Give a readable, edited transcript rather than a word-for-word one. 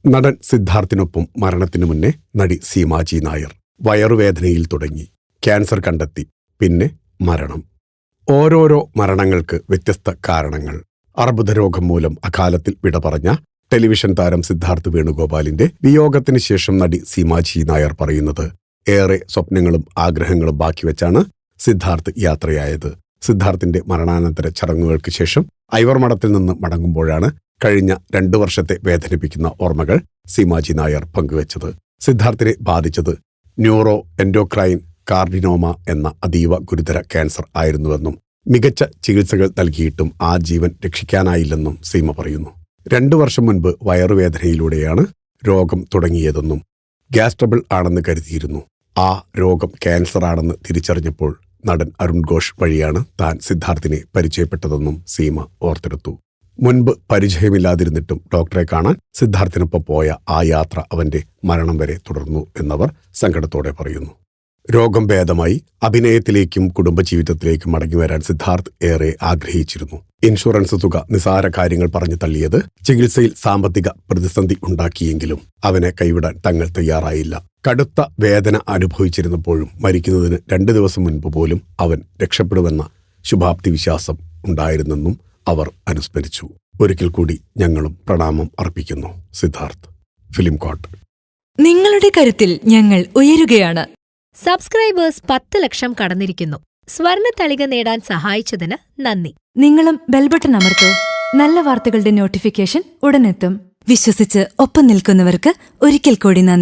നടൻ സിദ്ധാർത്ഥിനൊപ്പം മരണത്തിനു മുന്നേ നടി സീമാജി നായർ. വയറുവേദനയിൽ തുടങ്ങി, ക്യാൻസർ കണ്ടെത്തി, പിന്നെ മരണം. ഓരോരോ മരണങ്ങൾക്ക് വ്യത്യസ്ത കാരണങ്ങൾ. അർബുദരോഗം മൂലം അകാലത്തിൽ വിട പറഞ്ഞ ടെലിവിഷൻ താരം സിദ്ധാർത്ഥ് വേണുഗോപാലിന്റെ വിയോഗത്തിന് ശേഷം നടി സീമാജി നായർ പറയുന്നത്, ഏറെ സ്വപ്നങ്ങളും ആഗ്രഹങ്ങളും ബാക്കിവെച്ചാണ് സിദ്ധാർത്ഥ് യാത്രയായത്. സിദ്ധാർത്ഥിന്റെ മരണാനന്തര ചടങ്ങുകൾക്ക് ശേഷം ഐവർമഠത്തിൽ നിന്ന് മടങ്ങുമ്പോഴാണ് കഴിഞ്ഞ 2 വർഷത്തെ വേദനിപ്പിക്കുന്ന ഓർമ്മകൾ സീമാജി നായർ പങ്കുവച്ചത്. സിദ്ധാർത്ഥിനെ ബാധിച്ചത് ന്യൂറോ എൻഡോക്രൈൻ കാർഡിനോമ എന്ന അതീവ ഗുരുതര ക്യാൻസർ ആയിരുന്നുവെന്നും മികച്ച ചികിത്സകൾ നൽകിയിട്ടും ആ ജീവൻ രക്ഷിക്കാനായില്ലെന്നും സീമ പറയുന്നു. 2 വർഷം മുൻപ് വയറുവേദനയിലൂടെയാണ് രോഗം തുടങ്ങിയതെന്നും ഗ്യാസ് ട്രബിൾ ആണെന്ന് കരുതിയിരുന്നു. ആ രോഗം ക്യാൻസർ ആണെന്ന് തിരിച്ചറിഞ്ഞപ്പോൾ നടൻ അരുൺ ഘോഷ് വഴിയാണ് താൻ സിദ്ധാർത്ഥിനെ പരിചയപ്പെട്ടതെന്നും സീമ ഓർത്തെടുത്തു. മുൻപ് പരിചയമില്ലാതിരുന്നിട്ടും ഡോക്ടറെ കാണാൻ സിദ്ധാർത്ഥിനൊപ്പം പോയ ആ യാത്ര അവന്റെ മരണം വരെ തുടർന്നു എന്നവർ സങ്കടത്തോടെ പറയുന്നു. രോഗം ഭേദമായി അഭിനയത്തിലേക്കും കുടുംബജീവിതത്തിലേക്കും മടങ്ങിവരാൻ സിദ്ധാർത്ഥ് ഏറെ ആഗ്രഹിച്ചിരുന്നു. ഇൻഷുറൻസ് തുക നിസാര കാര്യങ്ങൾ പറഞ്ഞു തള്ളിയത് ചികിത്സയിൽ സാമ്പത്തിക പ്രതിസന്ധി ഉണ്ടാക്കിയെങ്കിലും അവനെ കൈവിടാൻ തങ്ങൾ തയ്യാറായില്ല. കടുത്ത വേദന അനുഭവിച്ചിരുന്നപ്പോഴും മരിക്കുന്നതിന് 2 ദിവസം മുൻപ് പോലും അവൻ രക്ഷപ്പെടുമെന്ന ശുഭാപ്തി വിശ്വാസം ഉണ്ടായിരുന്നെന്നും അവർ അനുസ്മരിച്ചു. ഒരിക്കൽ കൂടി ഞങ്ങളും പ്രണാമം അർപ്പിക്കുന്നു. സിദ്ധാർത്ഥ്, ഫിലിം കോട്ട്. നിങ്ങളുടെ കരുത്തിൽ ഞങ്ങൾ ഉയരുകയാണ്. സബ്സ്ക്രൈബേഴ്സ് 10 ലക്ഷം കടന്നിരിക്കുന്നു. സ്വർണത്തളിക നേടാൻ സഹായിച്ചതിന് നന്ദി. നിങ്ങളും ബെൽബട്ടൺ അമർത്തോ. നല്ല വാർത്തകളുടെ നോട്ടിഫിക്കേഷൻ ഉടനെത്തും. വിശ്വസിച്ച് ഒപ്പം നിൽക്കുന്നവർക്ക് ഒരിക്കൽ കൂടി നന്ദി.